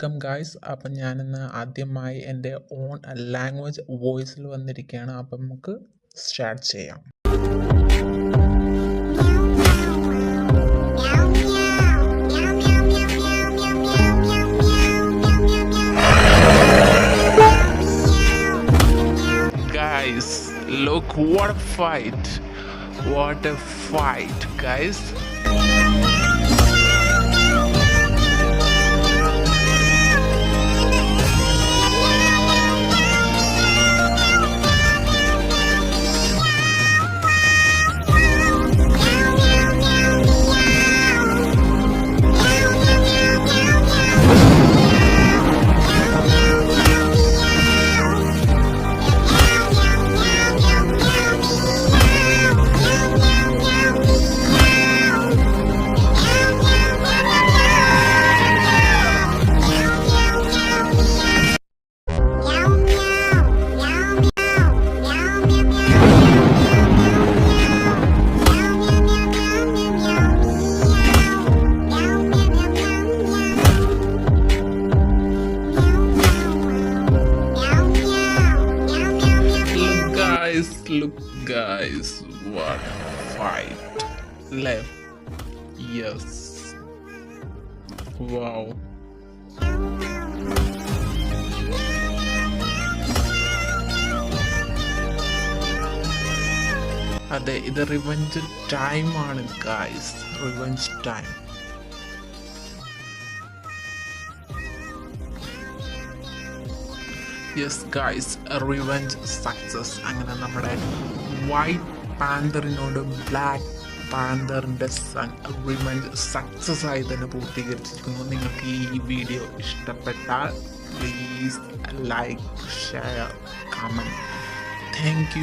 Welcome guys. അപ്പം ഞാനിന്ന് ആദ്യമായി എൻ്റെ ഓൺ ലാംഗ്വേജ് വോയിസിൽ വന്നിരിക്കുകയാണ്. അപ്പം നമുക്ക് സ്റ്റാർട്ട് ചെയ്യാം. Guys, look what a fight. What a fight, guys. Look guys, what a fight. Left. Yes. Wow. അതെ, ഇത് റിവെഞ്ച് ടൈം ആണ് guys. Revenge time. Yes guys, revenge success. അങ്ങനെ നമ്മുടെ വൈറ്റ് പാന്തറിനോട് ബ്ലാക്ക് പാന്തറിൻ്റെ സൺ റിവെഞ്ച് സക്സസ് ആയി തന്നെ പൂർത്തീകരിച്ചിരിക്കുന്നു. നിങ്ങൾക്ക് ഈ വീഡിയോ ഇഷ്ടപ്പെട്ടാൽ please like, share, comment. Thank U.